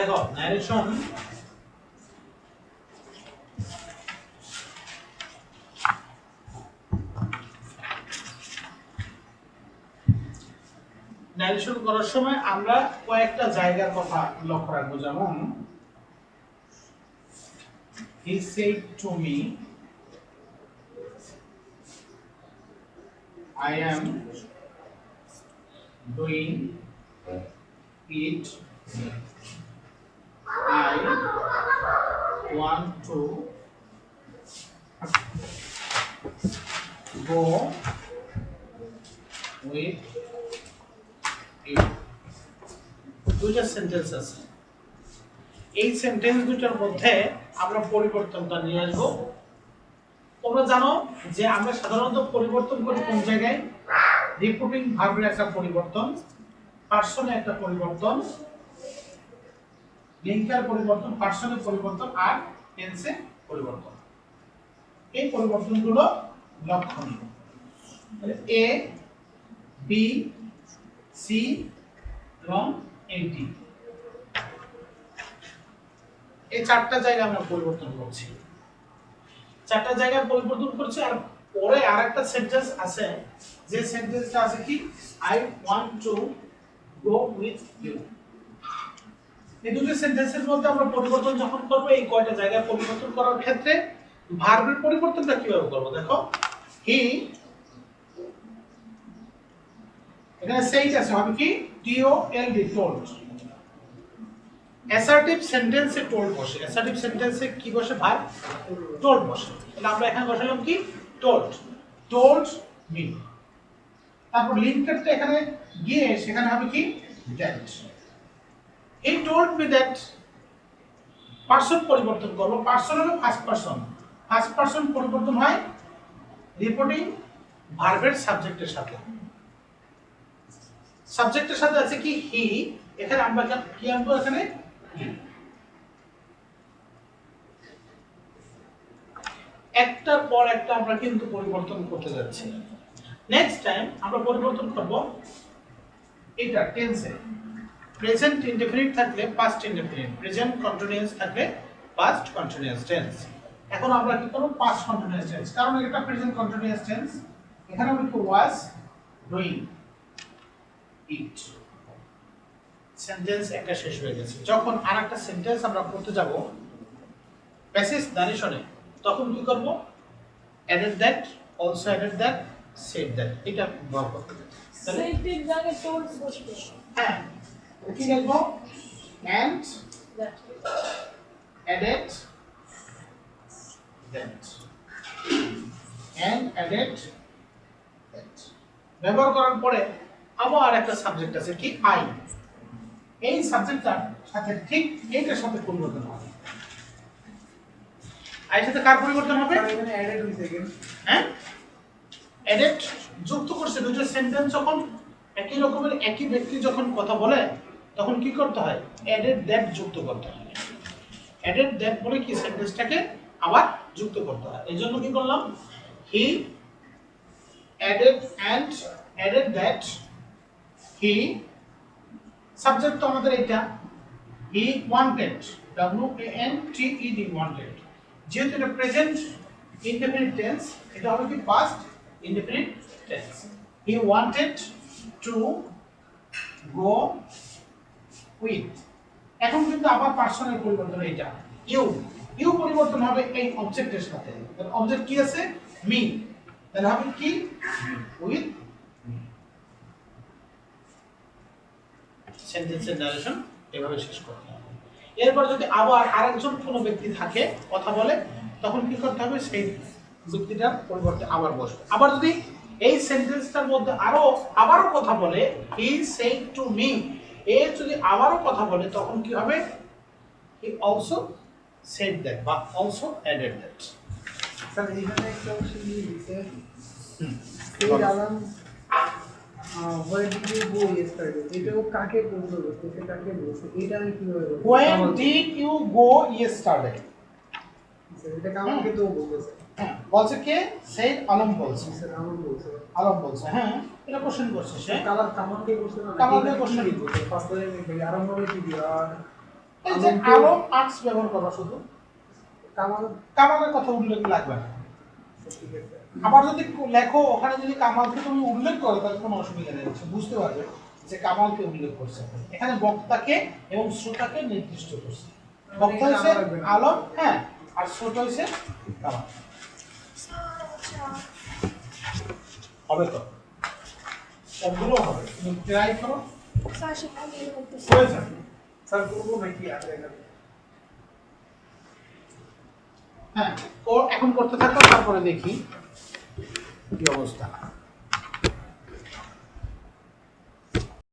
দেখো ন্যারেশন করার সময় আমরা কয়েকটা জায়গার কথা লক্ষ্য রাখবো, যেমন he said to me I am doing it, I want to go with you. দুইটা সেন্টেন্স আছে, এই সেন্টেন্স দুটার মধ্যে আমরা পরিবর্তনটা নিয়ে আসবো। তোমরা জানো যে আমরা সাধারণত পরিবর্তন করি কোন জায়গায়? রিপোর্টিং ভার্বের একটা পরিবর্তন, পার্সনে একটা পরিবর্তন, লিঙ্কের পরিবর্তন, পার্সনের পরিবর্তন আর টেন্সে পরিবর্তন। এই পরিবর্তনগুলো লক্ষণীয়। এ, বি, সি এবং এডি, এই চারটা জায়গায় আমরা পরিবর্তন করছি, চারটা জায়গায় পরিবর্তন করছি। আর পরে আরেকটা সেন্টেন্স আছে, যে সেন্টেন্সটা আছে কি, I want to go with you. এই দুটো সেন্টেন্সের মধ্যে আমরা পরিবর্তন যখন করব, এই কয়টা জায়গায় পরিবর্তন করার ক্ষেত্রে ভার্বের পরিবর্তনটা কিভাবে করব? দেখো, হি, এখানে সেইট আছে, হবে কি টি ও এল ডি, টোল্ড। অ্যাসার্টিভ সেন্টেন্সে টোল্ড বসে, অ্যাসার্টিভ সেন্টেন্সে কি বসে? ভার্ব টোল্ড বসে। তাহলে আমরা এখানে বসালাম কি, টোল্ড, টোল্ড মি। তারপর লিঙ্কারটা এখানে গিয়ে সেখানে হবে কি, that. He told me that, person পরিবর্তন করব, পারসন হবে ফার্স্ট পারসন, ফার্স্ট পারসন পরিবর্তন হয় রিপোর্টিং ভার্বের সাবজেক্টের সাথে। সাবজেক্টের সাথে আছে কি, হি, এখানে আমরা কি আনবো? এখানে একটার পর একটা আমরা কিন্তু পরিবর্তন করতে যাচ্ছি। নেক্সট টাইম আমরা পরিবর্তন করব এটা টেন্সে, প্রেজেন্ট ইনডেফিনিট থাকলে পাস্ট ইনডেফিনিট, প্রেজেন্ট কন্টিনিউয়াস থাকলে পাস্ট কন্টিনিউয়াস টেন্স। এখন আমরা কি করব? পাস্ট কন্টিনিউয়াস টেন্স, কারণ এটা প্রেজেন্ট কন্টিনিউয়াস টেন্স। এখানে আমরা কি, ওয়াজ ডুইং ইট। সেন্টেন্স একটা শেষ হয়ে গেছে। যখন আরেকটা সেন্টেন্স আমরা করতে যাব প্যাসেজ নারেশনে, তখন কি করব? Added that, also added that, said that, এটা ব্যবহার করতে হবে। তাহলে সেইটির জায়গায় টোল্ড বসবে। হ্যাঁ, কি লিখবো? and that, added that, and added that ব্যবহার করার পরে আবার একটা সাবজেক্ট আছে কি, আই। এই সাবজেক্টটার সাথে ঠিক এইটার সাথে পরিবর্তন হবে। আইয়ের সাথে কার পরিবর্তন হবে? এখানে অ্যাডেড হইছে কেন? হ্যাঁ, অ্যাডেড যুক্ত করছে। দুটো সেন্টেন্স যখন একই রকমের একই ব্যক্তি যখন কথা বলে, তখন কি করতে হয়? অ্যাডেড দ্যাট যুক্ত করতে হয়। অ্যাডেড দ্যাট বলে কি, সেন্টেন্সটাকে আবার যুক্ত করতে হয়। এই জন্য কি করলাম? He added and added that, he, subject তো আমাদের এটা, হি ওয়ান্টেড, WANTED, ওয়ান্টেড। যেহেতু এটা প্রেজেন্ট ইনডেফিনিট টেন্স, এটা হবে কি, past indefinite tense. He wanted to go with. এখন কিন্তু আবার পার্সনের পরিবর্তন, এটা ইউ, ইউ পরিবর্তন হবে এই অবজেক্টের সাথে। অবজেক্ট কি আছে? মি। তাহলে হবে কি, উইথ। সেন্টেন্সের নারেশন এভাবে শেষ করতে হবে। এরপর যদি আবার আরেকজন কোনো ব্যক্তি থাকে কথা বলে, তখন কি করতে হবে? সেই ব্যক্তিটার পরিবর্তে আবার বসবে। আবার যদি এই সেন্টেন্সটার মধ্যে আবারও কথা বলে, হি সেড টু মি, এ যদি আবারও কথা বলে, তখন কি হবে? হি অলসো সেড দ্যাট বা অলসো অ্যাডেড দ্যাট। স্যার এখানে একটা অপশন দিয়ে দিতে, এই আলাম when did you go yesterday, এটাও কাকে বলতে বলছে, এটা কাকে বলছে, এটা আমি কিভাবে বলবো? When did you go yesterday? Sir এটা কামাকে তো বলতেছে। হ্যাঁ, বলছে কে? সেড আলম বলছে। স্যার আমার বলছে। আলম বলছে, হ্যাঁ, এটা কোশ্চেন করছে সে। কালার কামাকে বলছে না? কামাকে question বলছে। ফার্স্ট টাইম এই আরম্ভ হবে কি আর এই যে আলম আর্টস ব্যবহার করবা শুধু, কামাল কামালের কথা উল্লেখ লাগবে না। আবার যদি লেখো ওখানে যদি কামালকে তুমি উল্লেখ করো তাহলে কোনো অসুবিধা নেই, বুঝতে পারবে যে কামালকে উল্লেখ করছে। এখানে বক্তাকে এবং শ্রোতাকে নির্দিষ্ট করছে। বক্তা হচ্ছে আলম, হ্যাঁ, আর শ্রোতা হচ্ছে কামাল। হবে তো, সবগুলো হবে, তুমি ট্রাই করো, স্যার সেটা মেল করতেছি। হয়ে যাবে। স্যার করবো নাকি আর হ্যাঁ, এখন করতে থাকো, তারপরে দেখি কি অবস্থা।